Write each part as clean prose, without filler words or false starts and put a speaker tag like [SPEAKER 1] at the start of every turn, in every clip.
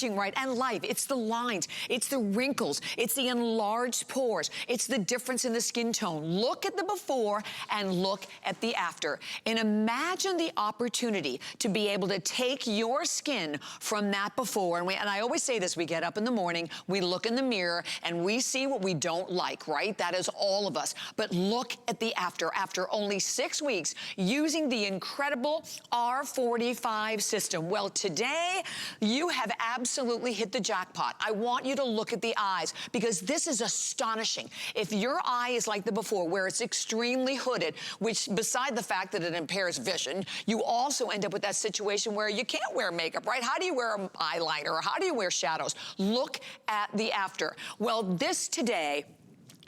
[SPEAKER 1] right, and life. It's the lines, it's the wrinkles, it's the enlarged pores, it's the difference in the skin tone. Look at the before and look at the after. And imagine the opportunity to be able to take your skin from that before. And I always say this, we get up in the morning, we look in the mirror, and we see what we don't like, right? That is all of us. But look at the after. After only 6 weeks using the incredible R45 system. Well, today, you have absolutely hit the jackpot. I want you to look at the eyes because this is astonishing. If your eye is like the before, where it's extremely hooded, which beside the fact that it impairs vision, you also end up with that situation where you can't wear makeup, right? How do you wear an eyeliner or how do you wear shadows? Look at the after. Well, this today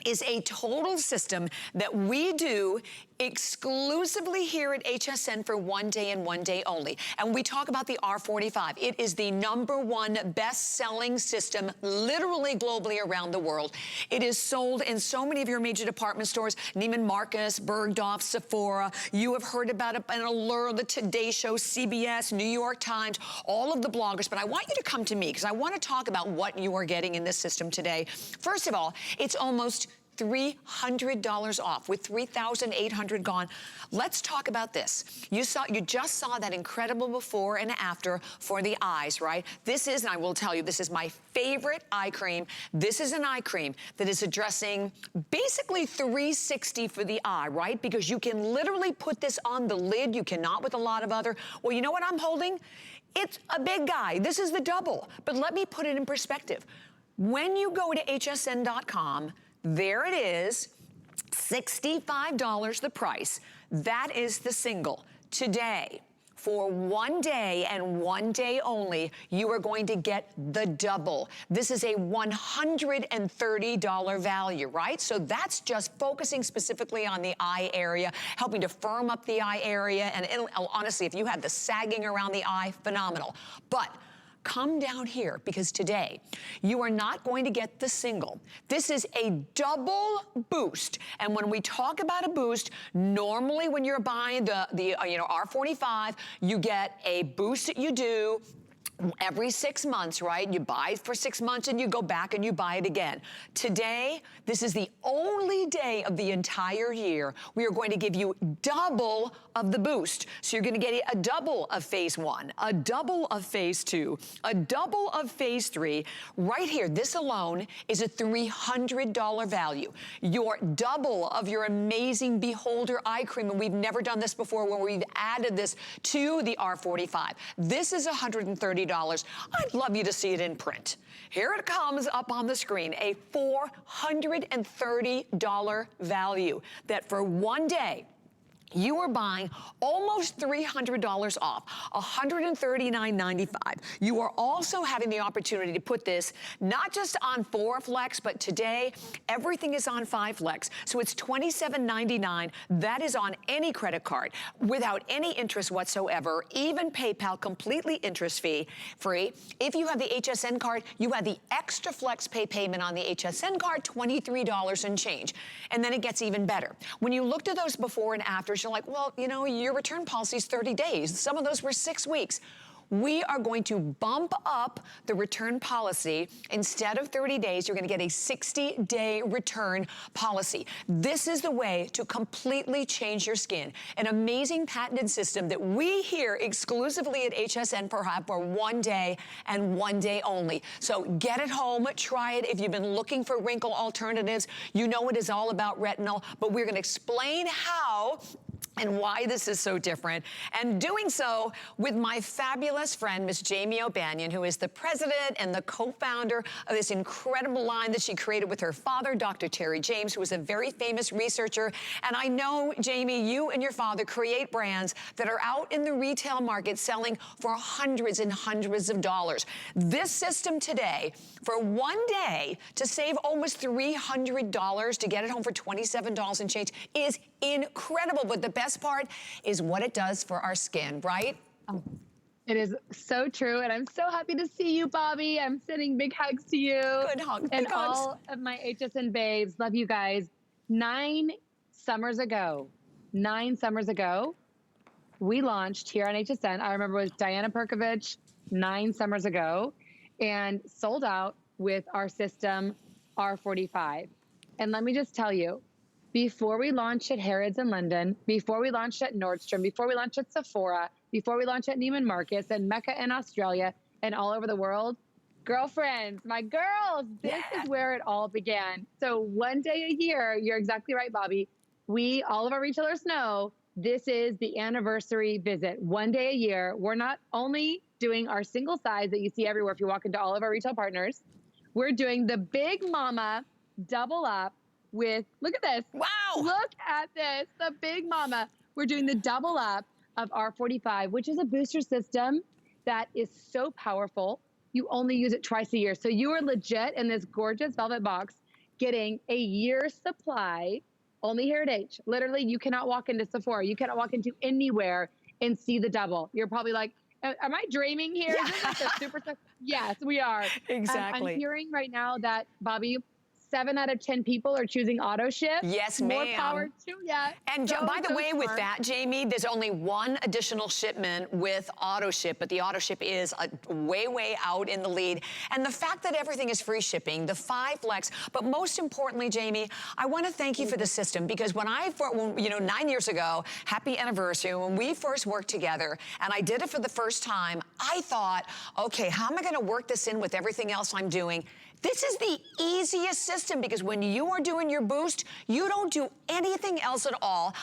[SPEAKER 1] is a total system that we do exclusively here at HSN for 1 day and 1 day only. And we talk about the R45. It is the #1 best-selling system literally globally around the world. It is sold in so many of your major department stores, Neiman Marcus, Bergdorf, Sephora. You have heard about it in Allure, the Today Show, CBS, New York Times, all of the bloggers. But I want you to come to me because I want to talk about what you are getting in this system today. First of all, it's almost $300 off with 3,800 gone. Let's talk about this. You just saw that incredible before and after for the eyes, right? This is, and I will tell you, this is my favorite eye cream. This is an eye cream that is addressing basically 360 for the eye, right? Because you can literally put this on the lid. You cannot with a lot of other. Well, you know what I'm holding? It's a big guy. This is the double. But let me put it in perspective. When you go to hsn.com, there it is, $65 the price. That is the single. Today, for 1 day and 1 day only, you are going to get the double. This is a $130 value, right? So that's just focusing specifically on the eye area, helping to firm up the eye area. And honestly, if you have the sagging around the eye, phenomenal. But come down here because today you are not going to get the single. This is a double boost. And when we talk about a boost, normally when you're buying the R45, you get a boost that you do every 6 months, right? You buy it for 6 months and you go back and you buy it again. Today, this is the only day of the entire year we are going to give you double of the boost. So you're gonna get a double of phase 1, a double of phase 2, a double of phase 3. Right here, this alone is a $300 value. Your double of your amazing Beholder eye cream, and we've never done this before where we've added this to the R45. This is $130. I'd love you to see it in print. Here it comes up on the screen, a $430 value that for 1 day, you are buying almost $300 off, $139.95. You are also having the opportunity to put this not just on 4 Flex, but today everything is on 5 Flex. So it's $27.99. That is on any credit card without any interest whatsoever, even PayPal, completely interest free. If you have the HSN card, you have the extra Flex Pay payment on the HSN card, $23 and change. And then it gets even better. When you looked at those before and after, you're like, well, you know, your return policy is 30 days. Some of those were 6 weeks. We are going to bump up the return policy. Instead of 30 days, you're gonna get a 60-day return policy. This is the way to completely change your skin. An amazing patented system that we here exclusively at HSN for 1 day and 1 day only. So get it home, try it. If you've been looking for wrinkle alternatives, you know it is all about retinol, but we're gonna explain how and why this is so different, and doing so with my fabulous friend, Miss Jamie O'Banion, who is the president and the co-founder of this incredible line that she created with her father, Dr. Terry James, who is a very famous researcher. And I know, Jamie, you and your father create brands that are out in the retail market selling for hundreds and hundreds of dollars. This system today, for 1 day, to save almost $300 to get it home for $27 and change is incredible. But the best part is what it does for our skin, right?
[SPEAKER 2] Oh, it is so true, and I'm so happy to see you, Bobby. I'm sending big hugs to you.
[SPEAKER 1] Good hugs.
[SPEAKER 2] And all of my HSN babes. Love you guys. 9 summers ago, we launched here on HSN. I remember it was Diana Perkovich 9 summers ago. and sold out with our system R45. And let me just tell you, before we launched at Harrods in London, before we launched at Nordstrom, before we launched at Sephora, before we launched at Neiman Marcus and Mecca in Australia and all over the world, girlfriends, my girls, this is where it all began. So one day a year, you're exactly right, Bobby. All of our retailers know this is the anniversary visit. One day a year, we're not only doing our single size that you see everywhere if you walk into all of our retail partners, we're doing the Big Mama double up with, look at this.
[SPEAKER 1] Wow.
[SPEAKER 2] Look at this, the Big Mama. We're doing the double up of R45, which is a booster system that is so powerful. You only use it twice a year. So you are legit in this gorgeous velvet box getting a year's supply only here at H. Literally, you cannot walk into Sephora. You cannot walk into anywhere and see the double. You're probably like, am I dreaming here?
[SPEAKER 1] Yeah.
[SPEAKER 2] Is this a super? Yes, we are.
[SPEAKER 1] Exactly.
[SPEAKER 2] I'm hearing right now that, Bobby, 7 out of 10 people are choosing auto ship.
[SPEAKER 1] Yes,
[SPEAKER 2] More
[SPEAKER 1] ma'am.
[SPEAKER 2] power to ya.
[SPEAKER 1] And by the way, with that, Jamie, there's only one additional shipment with auto ship, but the auto ship is way, way out in the lead. And the fact that everything is free shipping, the 5 flex, but most importantly, Jamie, I want to thank you for the system, because when 9 years ago, happy anniversary, when we first worked together and I did it for the first time, I thought, okay, how am I going to work this in with everything else I'm doing? This is the easiest system, because when you are doing your boost, you don't do anything else at all.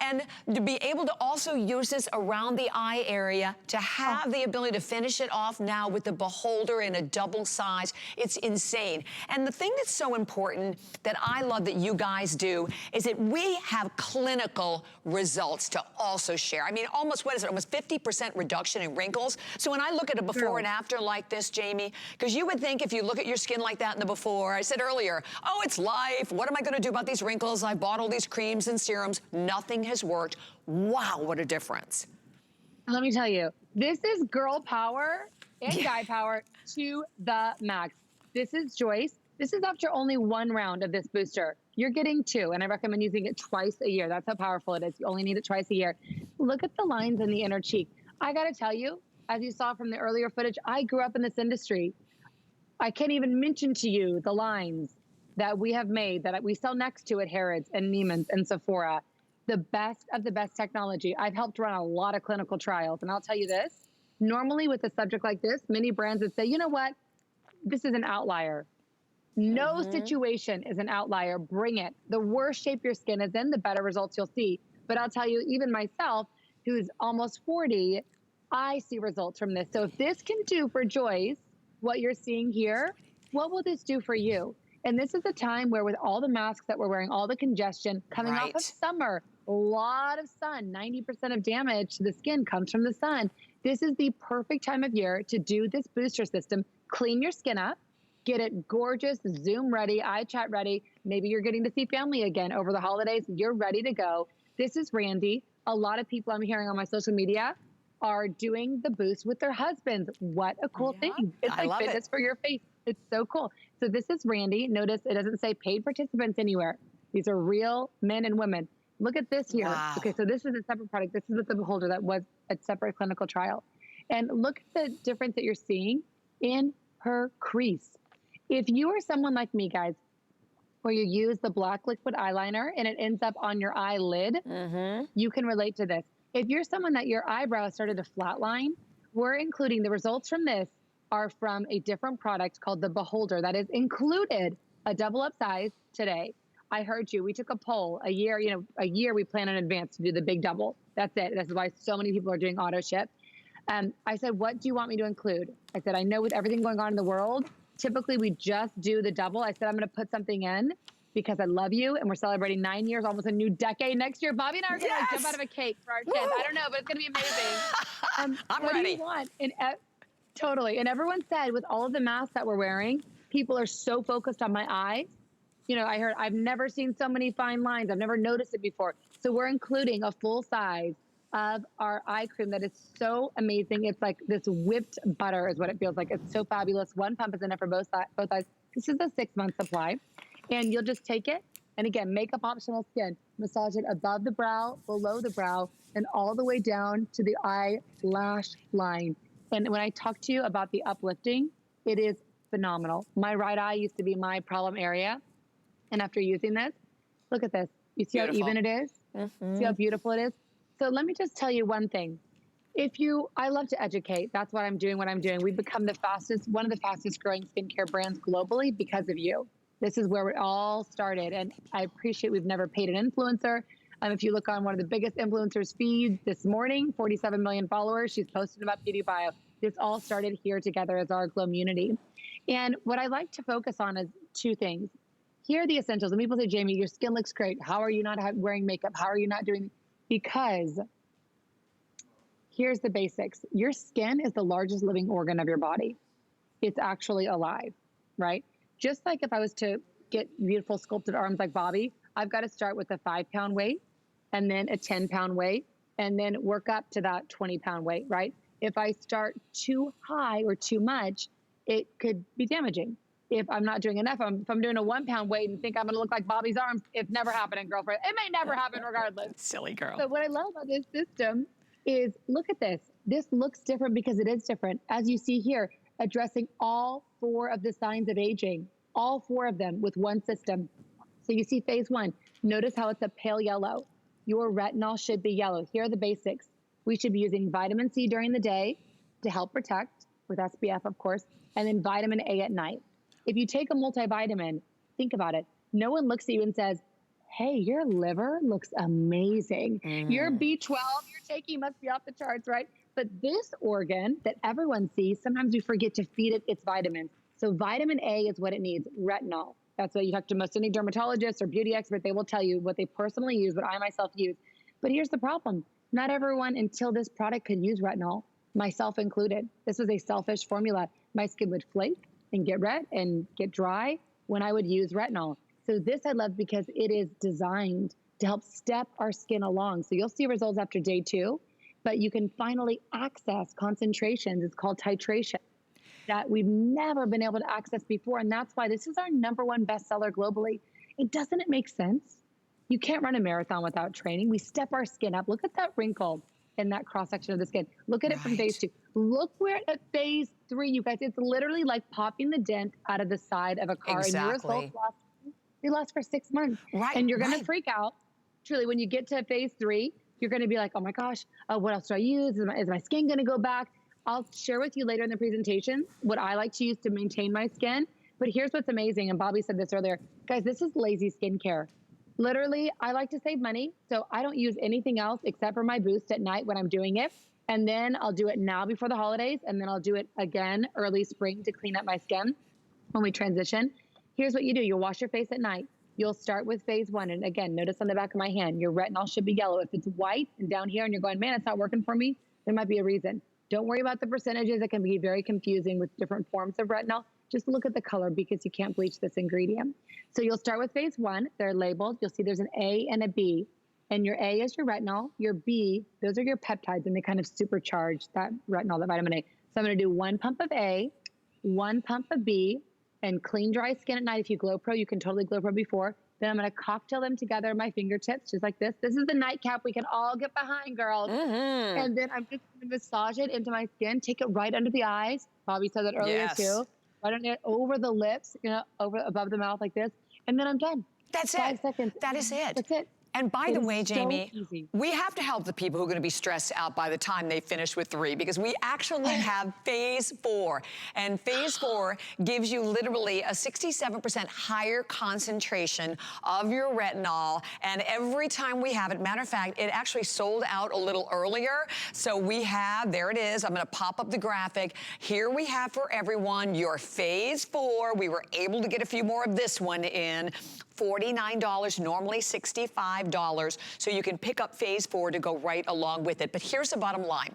[SPEAKER 1] And to be able to also use this around the eye area, to have the ability to finish it off now with the Beholder in a double size, it's insane. And the thing that's so important that I love that you guys do is that we have clinical results to also share. I mean, almost 50% reduction in wrinkles. So when I look at a before and after like this, Jamie, because you would think if you look at your skin like that in the before, I said earlier, oh, it's life. What am I going to do about these wrinkles? I bought all these creams and serums. Nothing has worked. Wow, what a difference.
[SPEAKER 2] Let me tell you, this is girl power and guy power to the max. This is Joyce. This is after only 1 round of this booster. You're getting 2, and I recommend using it twice a year. That's how powerful it is. You only need it twice a year. Look at the lines in the inner cheek. I got to tell you, as you saw from the earlier footage, I grew up in this industry. I can't even mention to you the lines that we have made that we sell next to at Harrods and Neiman's and Sephora. The best of the best technology. I've helped run a lot of clinical trials, and I'll tell you this, normally with a subject like this, many brands would say, you know what, this is an outlier. No situation is an outlier. Bring it. The worse shape your skin is in, the better results you'll see. But I'll tell you, even myself, who's almost 40, I see results from this. So if this can do for Joyce what you're seeing here, what will this do for you? And this is a time where, with all the masks that we're wearing, all the congestion coming off of summer, a lot of sun, 90% of damage to the skin comes from the sun. This is the perfect time of year to do this booster system. Clean your skin up, get it gorgeous, Zoom ready, iChat ready. Maybe you're getting to see family again over the holidays. You're ready to go. This is Randy. A lot of people I'm hearing on my social media are doing the boost with their husbands. What a cool thing. It's like fitness for your face. It's so cool. So this is Randy. Notice it doesn't say paid participants anywhere. These are real men and women. Look at this here. Wow. Okay, so this is a separate product. This is with the Beholder that was a separate clinical trial. And look at the difference that you're seeing in her crease. If you are someone like me, guys, where you use the black liquid eyeliner and it ends up on your eyelid, you can relate to this. If you're someone that your eyebrows started to flatline, we're including the results from this are from a different product called the Beholder that is included a double up size today. I heard you. We took a poll a year we plan in advance to do the big double. That's it. That's why so many people are doing auto ship. I said, what do you want me to include? I said, I know with everything going on in the world, typically we just do the double. I said, I'm going to put something in because I love you, and we're celebrating 9 years, almost a new decade next year. Bobby and I are going to jump out of a cake for our 10th. I don't know, but it's going to be amazing.
[SPEAKER 1] I'm
[SPEAKER 2] what
[SPEAKER 1] ready.
[SPEAKER 2] Do you want? And totally. And everyone said with all of the masks that we're wearing, people are so focused on my eyes. You know, I heard, I've never seen so many fine lines. I've never noticed it before. So we're including a full size of our eye cream that is so amazing. It's like this whipped butter is what it feels like. It's so fabulous. 1 pump is enough for both eyes. This is a 6-month supply. And you'll just take it. And again, makeup optional skin. Massage it above the brow, below the brow, and all the way down to the eyelash line. And when I talk to you about the uplifting, It is phenomenal. My right eye used to be my problem area. And after using this, look at this. You see
[SPEAKER 1] Beautiful.
[SPEAKER 2] how even it is? See how beautiful it is? So let me just tell you one thing. I love to educate. That's why I'm doing what I'm doing. We've become one of the fastest growing skincare brands globally because of you. This is where it all started. And I appreciate we've never paid an influencer. If you look on one of the biggest influencers' feeds this morning, 47 million followers, she's posted about BeautyBio. This all started here together as our community. And what I like to focus on is two things. Here are the essentials. And people say, Jamie, your skin looks great. How are you not wearing makeup? How are you not doing? Because here's the basics. Your skin is the largest living organ of your body. It's actually alive, right? Just like if I was to get beautiful sculpted arms like Bobby, I've got to start with a 5-pound weight and then a 10-pound weight and then work up to that 20-pound weight, right? If I start too high or too much, it could be damaging. If I'm not doing enough, if I'm doing a 1-pound weight and think I'm going to look like Bobby's arms, it's never happening, girlfriend. It may never happen regardless.
[SPEAKER 1] Silly girl.
[SPEAKER 2] But what I love about this system is, look at this. This looks different because it is different. As you see here, addressing all 4 of the signs of aging, all 4 of them with one system. So you see phase 1, notice how it's a pale yellow. Your retinol should be yellow. Here are the basics. We should be using vitamin C during the day to help protect, with SPF, of course, and then vitamin A at night. If you take a multivitamin, think about it. No one looks at you and says, hey, your liver looks amazing. Your B12 you're taking must be off the charts, right? But this organ that everyone sees, sometimes we forget to feed it its vitamins. So vitamin A is what it needs, retinol. That's why you talk to most any dermatologist or beauty expert, they will tell you what they personally use, what I myself use. But here's the problem. Not everyone until this product could use retinol, myself included. This was a selfish formula. My skin would flake and get red and get dry when I would use retinol. So this I love because it is designed to help step our skin along. So you'll see results after day 2, but you can finally access concentrations. It's called titration that we've never been able to access before. And that's why this is our #1 bestseller globally. Doesn't it make sense? You can't run a marathon without training. We step our skin up. Look at that wrinkle in that cross section of the skin. Look at it from phase 2. Look where at phase 3, you guys, it's literally like popping the dent out of the side of a car.
[SPEAKER 1] Exactly.
[SPEAKER 2] And your results last for 6 months.
[SPEAKER 1] Right.
[SPEAKER 2] And you're going to freak out. Truly, when you get to phase 3, you're going to be like, oh my gosh, what else do I use? Is my skin going to go back? I'll share with you later in the presentation what I like to use to maintain my skin. But here's what's amazing. And Bobby said this earlier. Guys, this is lazy skincare. Literally, I like to save money. So I don't use anything else except for my boost at night when I'm doing it. And then I'll do it now before the holidays. And then I'll do it again early spring to clean up my skin when we transition. Here's what you do. You'll wash your face at night. You'll start with phase 1. And again, notice on the back of my hand, your retinol should be yellow. If it's white and down here and you're going, man, it's not working for me, there might be a reason. Don't worry about the percentages. It can be very confusing with different forms of retinol. Just look at the color because you can't bleach this ingredient. So you'll start with phase 1. They're labeled. You'll see there's an A and a B. And your A is your retinol. Your B, those are your peptides, and they kind of supercharge that retinol, that vitamin A. So I'm going to do 1 pump of A, 1 pump of B, and clean, dry skin at night. If you Glow Pro, you can totally Glow Pro before. Then I'm going to cocktail them together in my fingertips, just like this. This is the nightcap we can all get behind, girls. And then I'm just going to massage it into my skin, take it right under the eyes. Bobby said that earlier too. Right under, over the lips, above the mouth like this. And then I'm done.
[SPEAKER 1] That's
[SPEAKER 2] 5
[SPEAKER 1] it.
[SPEAKER 2] seconds.
[SPEAKER 1] That is it.
[SPEAKER 2] That's it.
[SPEAKER 1] And by the way, Jamie,
[SPEAKER 2] so
[SPEAKER 1] we have to help the people who are going to be stressed out by the time they finish with 3, because we actually have phase 4. And phase 4 gives you literally a 67% higher concentration of your retinol. And every time we have it, matter of fact, it actually sold out a little earlier. So we have, there it is. I'm going to pop up the graphic. Here we have for everyone your phase 4. We were able to get a few more of this one in. $49, normally $65. So you can pick up phase 4 to go right along with it. But here's the bottom line.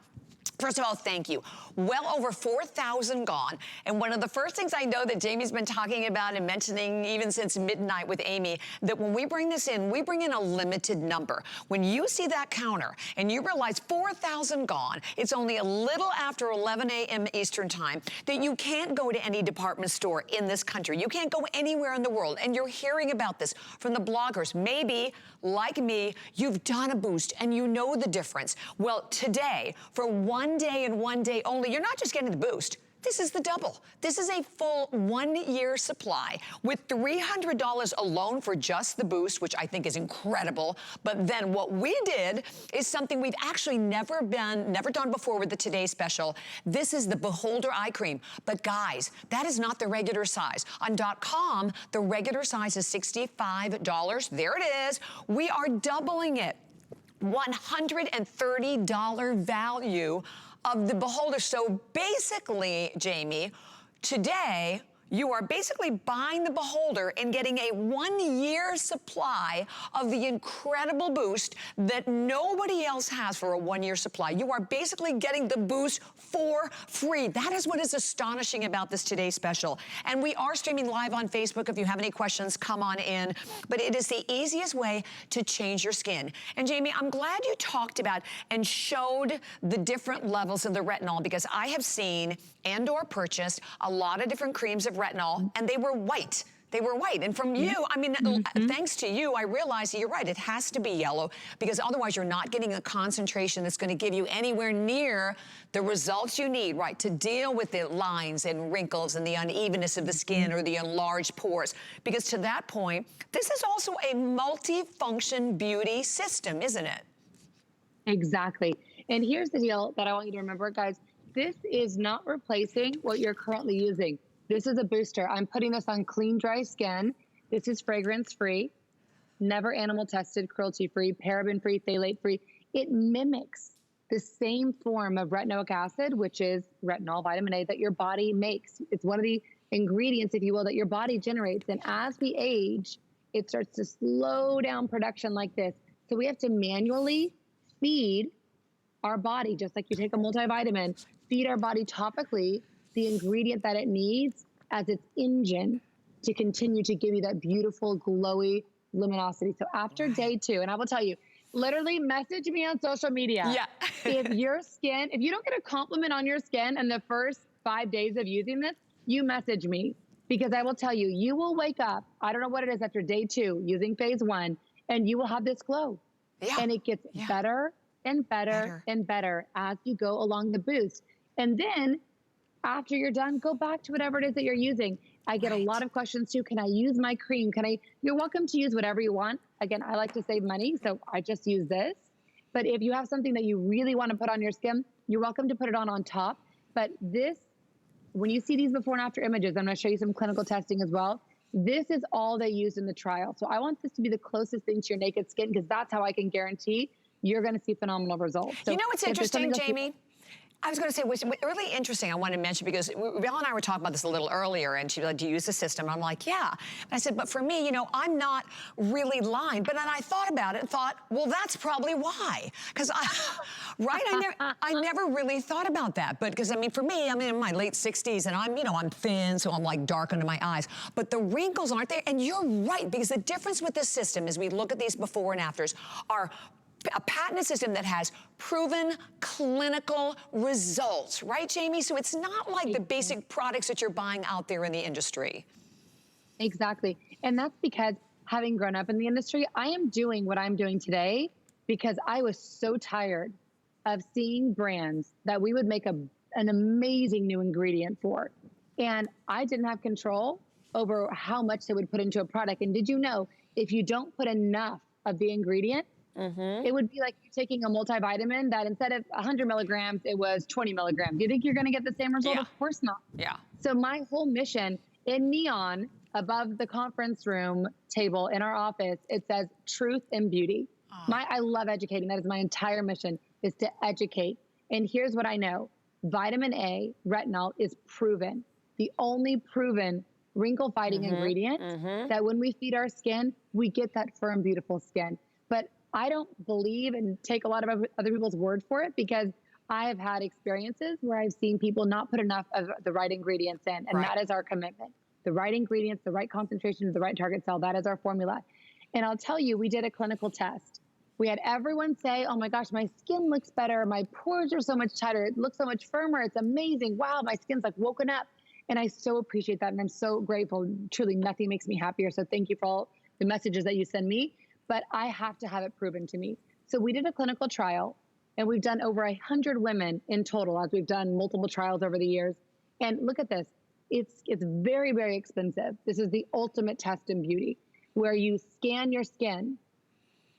[SPEAKER 1] First of all, thank you. Well over 4,000 gone. And one of the first things I know that Jamie's been talking about and mentioning even since midnight with Amy, that when we bring this in, we bring in a limited number. When you see that counter and you realize 4,000 gone, it's only a little after 11 a.m. Eastern time, that you can't go to any department store in this country. You can't go anywhere in the world. And you're hearing about this from the bloggers. Maybe, like me, you've done a boost and you know the difference. Well, today, for one day and one day only, you're not just getting the boost. this is the double. This is a full 1 year supply with $300 alone for just the boost, which I think is incredible. But then what we did is something we've actually never done before with the Today Special. This is the Beholder Eye Cream. But guys, that is not the regular size. On .com, the regular size is $65. There it is. We are doubling it. $130 value of the Beholder. So basically, Jamie, today, you are basically buying the Beholder and getting a 1 year supply of the incredible boost that nobody else has for a 1 year supply. You are basically getting the boost for free. That is what is astonishing about this Today Special. And we are streaming live on Facebook. If you have any questions, come on in. But it is the easiest way to change your skin. And Jamie, I'm glad you talked about and showed the different levels of the retinol, because I have seen and or purchased a lot of different creams of retinol, and they were white. They were white. And from you, I mean, thanks to you, I realized you're right. It has to be yellow, because otherwise you're not getting a concentration that's going to give you anywhere near the results you need, right, to deal with the lines and wrinkles and the unevenness of the skin or the enlarged pores. Because to that point, this is also a multi-function beauty system, isn't it?
[SPEAKER 2] Exactly. And here's the deal that I want you to remember, guys. This is not replacing what you're currently using. This is a booster. I'm putting this on clean, dry skin. This is fragrance-free, never animal tested, cruelty-free, paraben-free, phthalate-free. It mimics the same form of retinoic acid, which is retinol, vitamin A, that your body makes. It's one of the ingredients, if you will, that your body generates. And as we age, it starts to slow down production like this. So we have to manually feed our body, just like you take a multivitamin, feed our body topically the ingredient that it needs as its engine to continue to give you that beautiful, glowy luminosity. So after day 2, and I will tell you, literally message me on social media.
[SPEAKER 1] Yeah.
[SPEAKER 2] If your skin, if you don't get a compliment on your skin in the first 5 days of using this, you message me, because I will tell you, you will wake up, I don't know what it is, after day 2 using phase 1, and you will have this glow.
[SPEAKER 1] Yeah.
[SPEAKER 2] And it gets better and better and better as you go along the boost. And then after you're done, go back to whatever it is that you're using. I get a lot of questions too. Can I use my cream? You're welcome to use whatever you want. Again, I like to save money, so I just use this. But if you have something that you really want to put on your skin, you're welcome to put it on top. But this, when you see these before and after images, I'm going to show you some clinical testing as well. This is all they used in the trial. So I want this to be the closest thing to your naked skin, because that's how I can guarantee you're going to see phenomenal results. So
[SPEAKER 1] you know what's interesting, Jamie? I was going to say, what's really interesting I wanted to mention, because Belle and I were talking about this a little earlier, and she was like, do you use the system? I'm like, yeah. And I said, but for me, you know, I'm not really lined. But then I thought about it and thought, well, that's probably why. Because I never really thought about that. But because, I mean, for me, I'm in my late 60s, and I'm thin, so I'm like dark under my eyes. But the wrinkles aren't there. And you're right, because the difference with this system, as we look at these before and afters, are a patented system that has proven clinical results, right, Jamie? So it's not like the basic products that you're buying out there in the industry.
[SPEAKER 2] Exactly. And that's because, having grown up in the industry, I am doing what I'm doing today because I was so tired of seeing brands that we would make an amazing new ingredient for. And I didn't have control over how much they would put into a product. And did you know, if you don't put enough of the ingredient, it would be like you taking a multivitamin that instead of 100 milligrams, it was 20 milligrams. Do you think you're going to get the same result?
[SPEAKER 1] Yeah.
[SPEAKER 2] Of course not.
[SPEAKER 1] Yeah.
[SPEAKER 2] So my whole mission, in neon above the conference room table in our office, it says truth and beauty. I love educating. That is my entire mission, is to educate. And here's what I know. Vitamin A, retinol, is proven. The only proven wrinkle fighting ingredient that when we feed our skin, we get that firm, beautiful skin. But I don't believe and take a lot of other people's word for it, because I have had experiences where I've seen people not put enough of the right ingredients in, and that is our commitment. The right ingredients, the right concentration, the right target cell, that is our formula. And I'll tell you, we did a clinical test. We had everyone say, oh my gosh, my skin looks better. My pores are so much tighter. It looks so much firmer. It's amazing. Wow, my skin's like woken up. And I so appreciate that. And I'm so grateful. Truly, nothing makes me happier. So thank you for all the messages that you send me. But I have to have it proven to me. So we did a clinical trial, and we've done over 100 women in total, as we've done multiple trials over the years. And look at this. It's very, very expensive. This is the ultimate test in beauty, where you scan your skin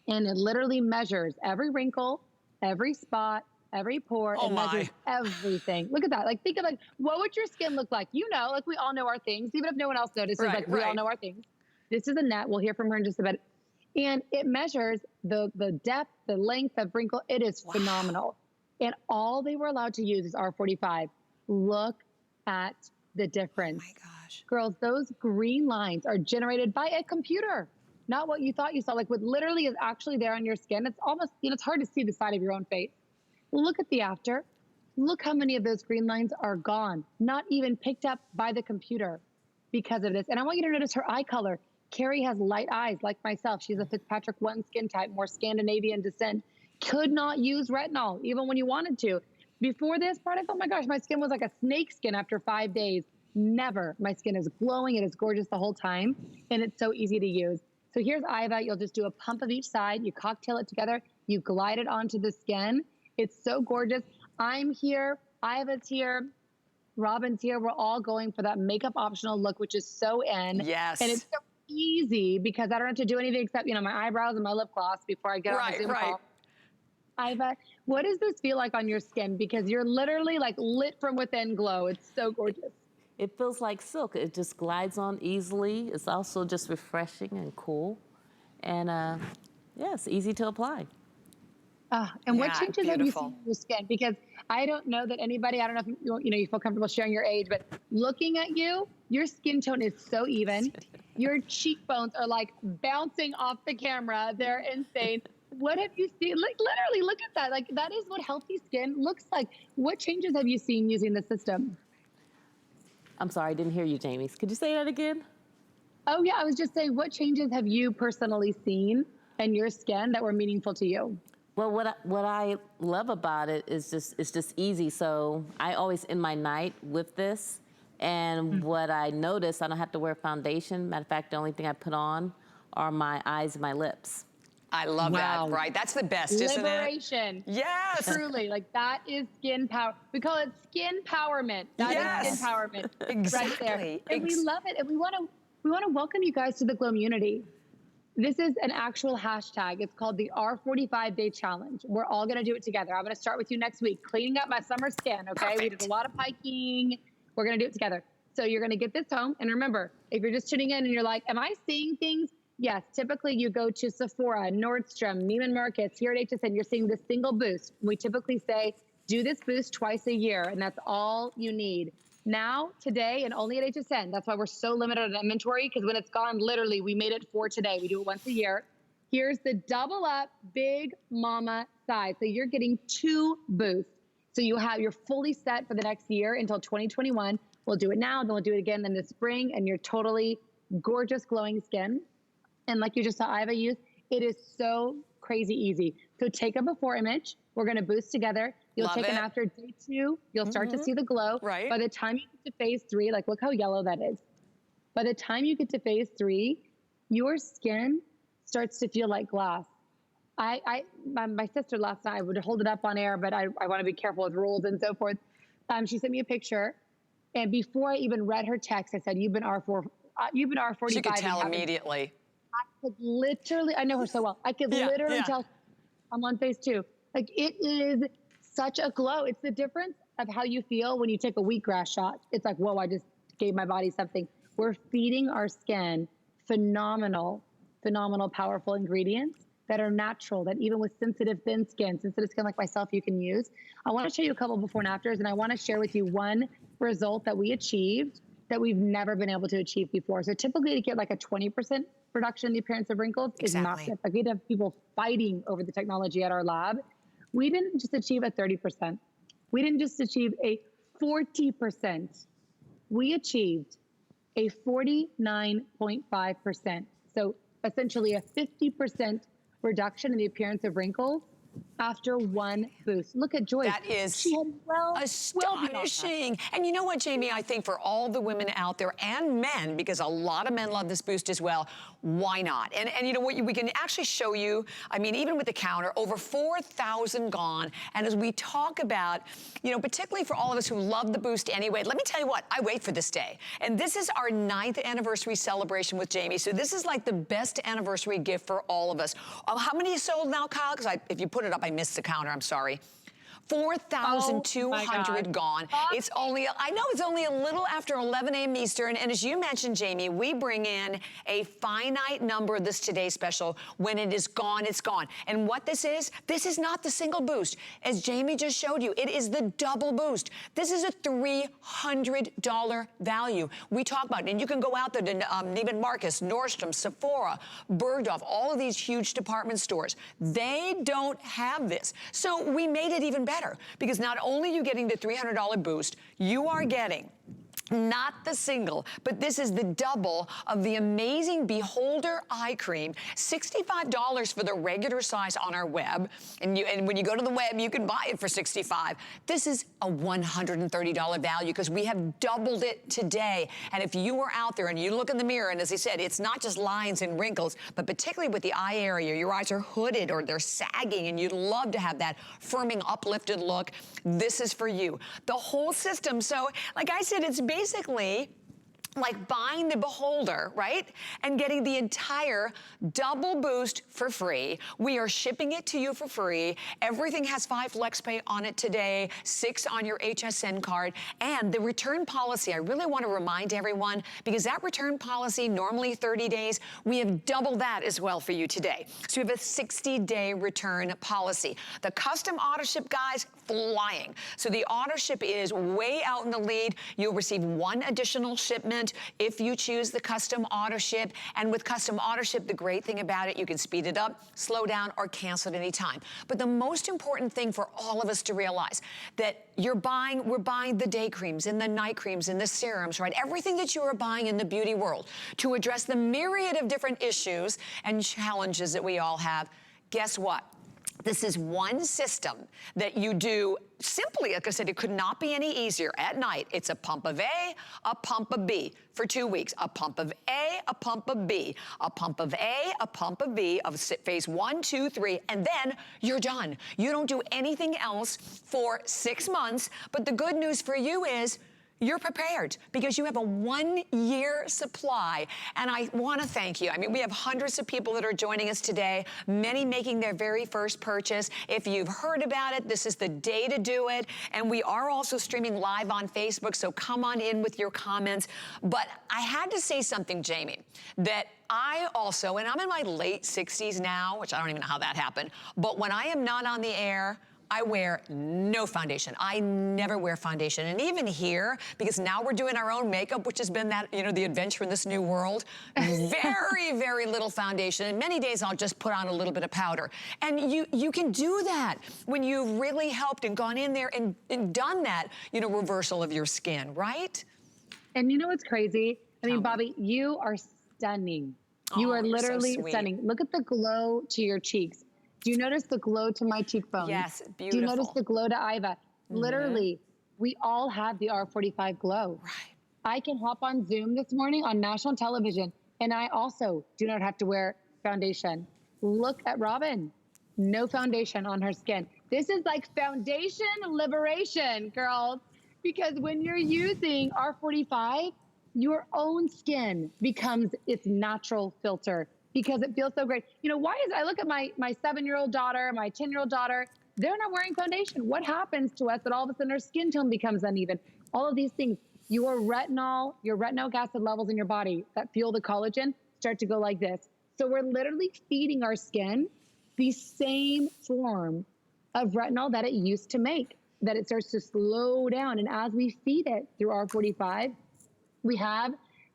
[SPEAKER 2] and it literally measures every wrinkle, every spot, every pore.
[SPEAKER 1] Oh
[SPEAKER 2] It measures
[SPEAKER 1] my.
[SPEAKER 2] everything. Look at that. Like, think of like, what would your skin look like? You know, like we all know our things, even if no one else notices,
[SPEAKER 1] Right,
[SPEAKER 2] like we all
[SPEAKER 1] right.
[SPEAKER 2] know our things. This is Annette. We'll hear from her in just a bit. And it measures the depth, the length of wrinkle. It is
[SPEAKER 1] Wow.
[SPEAKER 2] phenomenal. And all they were allowed to use is R45. Look at the difference.
[SPEAKER 1] Oh my gosh.
[SPEAKER 2] Girls, those green lines are generated by a computer, not what you thought you saw. Like what literally is actually there on your skin. It's almost, you know, it's hard to see the side of your own face. Look at the after. Look how many of those green lines are gone, not even picked up by the computer because of this. And I want you to notice her eye color. Carrie has light eyes like myself. She's a Fitzpatrick 1 skin type, more Scandinavian descent. Could not use retinol, even when you wanted to. Before this product, oh my gosh, my skin was like a snake skin after 5 days. Never. My skin is glowing. It is gorgeous the whole time. And it's so easy to use. So here's Iva. You'll just do a pump of each side. You cocktail it together. You glide it onto the skin. It's so gorgeous. I'm here. Iva's here. Robin's here. We're all going for that makeup optional look, which is so in.
[SPEAKER 1] Yes.
[SPEAKER 2] And it's so easy because I don't have to do anything except, you know, my eyebrows and my lip gloss before I get on a Zoom call. Iva, what does this feel like on your skin? Because you're literally like lit from within glow. It's so gorgeous.
[SPEAKER 3] It feels like silk. It just glides on easily. It's also just refreshing and cool. And yeah, it's easy to apply.
[SPEAKER 2] And what
[SPEAKER 1] Yeah,
[SPEAKER 2] changes have you
[SPEAKER 1] beautiful.
[SPEAKER 2] seen in your skin? Because I don't know that anybody, I don't know if you feel comfortable sharing your age, but looking at you, your skin tone is so even. Your cheekbones are like bouncing off the camera. They're insane. What have you seen? Like literally, look at that. Like that is what healthy skin looks like. What changes have you seen using the system?
[SPEAKER 3] I'm sorry, I didn't hear you, Jamie. Could you say that again?
[SPEAKER 2] Oh yeah, I was just saying, what changes have you personally seen in your skin that were meaningful to you?
[SPEAKER 3] Well, what I love about it is it's just easy. So I always end my night with this. And what I notice, I don't have to wear foundation. Matter of fact, the only thing I put on are my eyes and my lips.
[SPEAKER 1] I love that, right? That's the best, isn't it?
[SPEAKER 2] Liberation.
[SPEAKER 1] Yes.
[SPEAKER 2] Truly, like that is skin power. We call it skin empowerment. That is skin empowerment
[SPEAKER 1] Exactly.
[SPEAKER 2] right there. And we love it. And we want to welcome you guys to the Glowmunity. This is an actual hashtag. It's called the R45 Day Challenge. We're all going to do it together. I'm going to start with you next week, cleaning up my summer skin, okay?
[SPEAKER 1] Perfect.
[SPEAKER 2] We did a lot of hiking. We're going to do it together. So you're going to get this home. And remember, if you're just tuning in and you're like, am I seeing things? Yes, typically you go to Sephora, Nordstrom, Neiman Marcus, here at HSN, you're seeing this single boost. We typically say, do this boost twice a year, and that's all you need. Now, today, and only at HSN, that's why we're so limited on inventory, because when it's gone, literally, we made it for today. We do it once a year. Here's the double up big mama size. So you're getting 2 boosts. So you're fully set for the next year until 2021. We'll do it now, then we'll do it again in the spring, and you're totally gorgeous, glowing skin. And like you just saw Iva use, it is so crazy easy. So take a before image. We're going to boost together. You'll take an after day 2. You'll start to see the glow.
[SPEAKER 1] Right.
[SPEAKER 2] By the time you get to phase 3, like look how yellow that is. By the time you get to phase 3, your skin starts to feel like glass. My sister last night, I would hold it up on air, but I want to be careful with rules and so forth. She sent me a picture. And before I even read her text, I said, you've been R45.
[SPEAKER 1] She could tell immediately.
[SPEAKER 2] I could literally, I know her so well. I could literally tell I'm on phase 2. Like it is such a glow. It's the difference of how you feel when you take a wheatgrass shot. It's like, whoa, I just gave my body something. We're feeding our skin phenomenal, powerful ingredients that are natural, that even with sensitive skin like myself, you can use. I want to show you a couple before and afters, and I want to share with you one result that we achieved that we've never been able to achieve before. So typically to get like a 20% reduction in the appearance of wrinkles is massive. Like we'd have people fighting over the technology at our lab. We didn't just achieve a 30%. We didn't just achieve a 40%. We achieved a 49.5%. So essentially a 50% reduction in the appearance of wrinkles after one boost. Look at Joyce.
[SPEAKER 1] That is
[SPEAKER 2] she had
[SPEAKER 1] astonishing. And you know what, Jamie? I think for all the women out there and men, because a lot of men love this boost as well, why not? And you know what? We can actually show you, I mean, even with the counter, over 4,000 gone. And as we talk about, you know, particularly for all of us who love the boost anyway, let me tell you what, I wait for this day. And this is our 9th anniversary celebration with Jamie. So this is like the best anniversary gift for all of us. How many is sold now, Kyle? Because if you put it up, I missed the counter, I'm sorry. 4,200 gone. It's only, I know it's only a little after 11 a.m. Eastern, and as you mentioned, Jamie, we bring in a finite number of this Today Special. When it is gone, it's gone. And what this is not the single boost. As Jamie just showed you, it is the double boost. This is a $300 value. We talk about it, and you can go out there to Neiman Marcus, Nordstrom, Sephora, Bergdorf, all of these huge department stores. They don't have this. So we made it even better. Because not only are you getting the $300 boost, you are getting not the single, but this is the double of the amazing Beholde eye cream. $65 for the regular size on our web. And when you go to the web, you can buy it for $65. This is a $130 value because we have doubled it today. And if you are out there and you look in the mirror, and as I said, it's not just lines and wrinkles, but particularly with the eye area, your eyes are hooded or they're sagging and you'd love to have that firming, uplifted look, this is for you. The whole system. So, like I said, it's basically like buying the Beholde, right? And getting the entire double boost for free. We are shipping it to you for free. Everything has 5 FlexPay on it today, 6 on your HSN card. And the return policy, I really want to remind everyone, because that return policy, normally 30 days, we have doubled that as well for you today. So we have a 60-day return policy. The custom auto ship, guys, flying. So the auto ship is way out in the lead. You'll receive 1 additional shipment if you choose the custom auto ship. And with custom auto ship, the great thing about it, you can speed it up, slow down, or cancel at any time. But the most important thing for all of us to realize that we're buying the day creams and the night creams and the serums, right? Everything that you are buying in the beauty world to address the myriad of different issues and challenges that we all have. Guess what? This is one system that you do simply, like I said, it could not be any easier. At night, it's a pump of A, a pump of B for 2 weeks. A pump of A, a pump of B, a pump of A, a pump of B of phase 1, 2, 3, and then you're done. You don't do anything else for 6 months, but the good news for you is you're prepared because you have a 1-year supply. And I want to thank you. I mean, we have hundreds of people that are joining us today, many making their very first purchase. If you've heard about it, this is the day to do it. And we are also streaming live on Facebook, so come on in with your comments. But I had to say something, Jamie, that I also, and I'm in my late 60s now, which I don't even know how that happened, but when I am not on the air, I wear no foundation. I never wear foundation. And even here, because now we're doing our own makeup, which has been that, you know, the adventure in this new world, very, very little foundation. And many days I'll just put on a little bit of powder. And you can do that when you've really helped and gone in there and done that, you know, reversal of your skin, right?
[SPEAKER 2] And you know what's crazy? I mean, Bobby, you are stunning. You are literally
[SPEAKER 1] so
[SPEAKER 2] stunning. Look at the glow to your cheeks. Do you notice the glow to my cheekbones?
[SPEAKER 1] Yes, beautiful.
[SPEAKER 2] Do you notice the glow to Iva? Literally, we all have the R45 glow.
[SPEAKER 1] Right.
[SPEAKER 2] I can hop on Zoom this morning on national television, and I also do not have to wear foundation. Look at Robin. No foundation on her skin. This is like foundation liberation, girls, because when you're using R45, your own skin becomes its natural filter, because it feels so great. You know, why is, I look at my 7-year-old daughter, my 10-year-old daughter, they're not wearing foundation. What happens to us that all of a sudden our skin tone becomes uneven? All of these things, your retinoic acid levels in your body that fuel the collagen start to go like this. So we're literally feeding our skin the same form of retinol that it used to make, that it starts to slow down. And as we feed it through R45, we have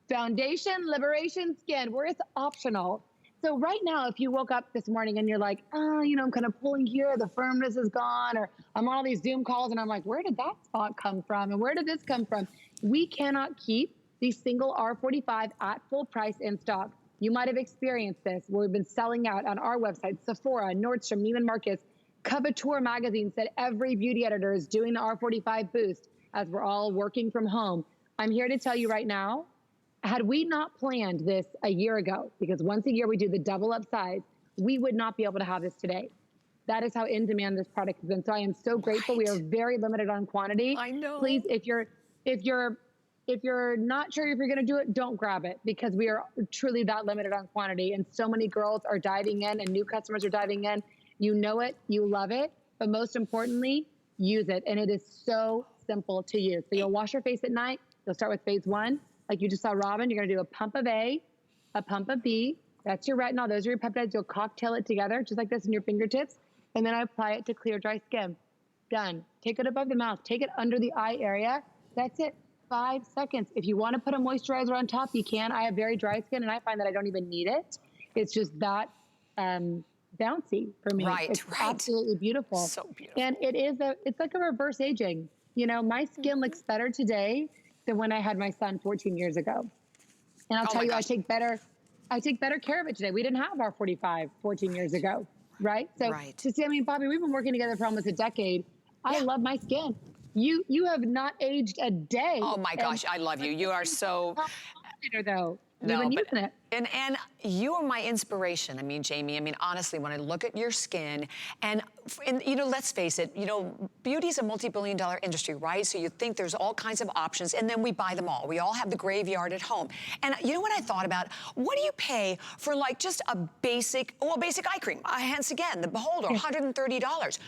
[SPEAKER 2] foundation liberation skin, where it's optional. So right now, if you woke up this morning and you're like, oh, you know, I'm kind of pulling here, the firmness is gone, or I'm on all these Zoom calls and I'm like, where did that spot come from? And where did this come from? We cannot keep the single R45 at full price in stock. You might have experienced this, where we've been selling out on our website, Sephora, Nordstrom, Neiman Marcus. Couture magazine said every beauty editor is doing the R45 boost as we're all working from home. I'm here to tell you right now, had we not planned this a year ago, because once a year we do the double up size, we would not be able to have this today. That is how in demand this product has been. So I am so grateful. We are very limited on quantity.
[SPEAKER 1] I know.
[SPEAKER 2] Please, if you're not sure if you're gonna do it, don't grab it, because we are truly that limited on quantity. And so many girls are diving in and new customers are diving in. You know it, you love it, but most importantly, use it. And it is so simple to use. So you'll wash your face at night. You'll start with phase 1. Like you just saw Robin, you're gonna do a pump of A, a pump of B. That's your retinol, those are your peptides. You'll cocktail it together, just like this in your fingertips. And then I apply it to clear, dry skin. Done. Take it above the mouth, take it under the eye area. That's it, 5 seconds. If you wanna put a moisturizer on top, you can. I have very dry skin and I find that I don't even need it. It's just that bouncy for me.
[SPEAKER 1] Right,
[SPEAKER 2] it's
[SPEAKER 1] right.
[SPEAKER 2] absolutely beautiful.
[SPEAKER 1] So beautiful.
[SPEAKER 2] And it's like a reverse aging. You know, my skin looks better today than when I had my son 14 years ago. And I'll tell you, I take better care of it today. We didn't have our 45 14 years ago, right? So to see, I mean, Bobby, we've been working together for almost a decade. I love my skin. You have not aged a day.
[SPEAKER 1] Oh my gosh, I love you. You are so...
[SPEAKER 2] though.
[SPEAKER 1] No, but, and you are my inspiration. I mean, Jamie, I mean, honestly, when I look at your skin and you know, let's face it, you know, beauty is a multi-billion-dollar industry, right? So you think there's all kinds of options and then we buy them all. We all have the graveyard at home. And you know what I thought about? What do you pay for like just a basic eye cream? Hence again, the Beholde, $130.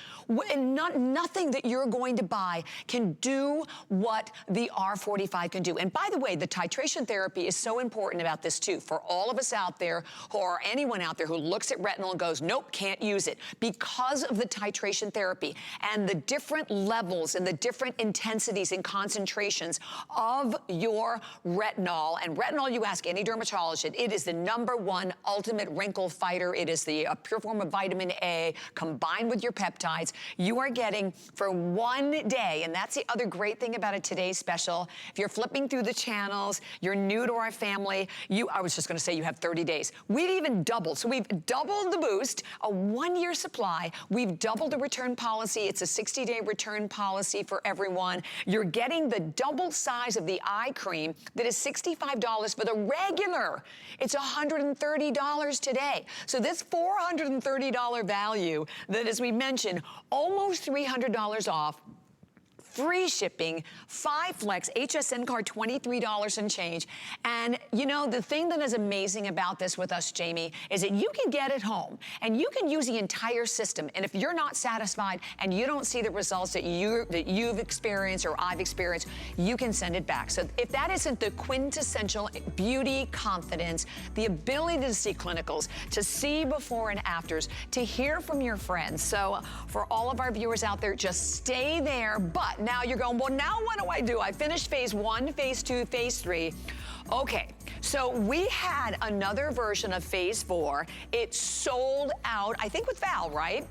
[SPEAKER 1] And nothing that you're going to buy can do what the R45 can do. And by the way, the titration therapy is so important about this too, for all of us out there, or anyone out there who looks at retinol and goes, nope, can't use it, because of the titration therapy and the different levels and the different intensities and concentrations of your retinol. And retinol, you ask any dermatologist, it is the #1 ultimate wrinkle fighter. It is the pure form of vitamin A combined with your peptides. You are getting for 1 day, and that's the other great thing about a today's special. If you're flipping through the channels, you're new to our family, I was just gonna say you have 30 days. We've even doubled. So we've doubled the boost, a 1-year supply. We've doubled the return policy. It's a 60-day return policy for everyone. You're getting the double size of the eye cream that is $65 for the regular. It's $130 today. So this $430 value that, as we mentioned, almost $300 off, free shipping, 5 flex, HSN card, $23 and change. And you know, the thing that is amazing about this with us, Jamie, is that you can get it home and you can use the entire system. And if you're not satisfied and you don't see the results that you've experienced or I've experienced, you can send it back. So if that isn't the quintessential beauty confidence, the ability to see clinicals, to see before and afters, to hear from your friends. So for all of our viewers out there, just stay there. But now you're going, well, now what do? I finished phase 1, phase 2, phase 3. Okay, so we had another version of phase 4. It sold out, I think with Val, right?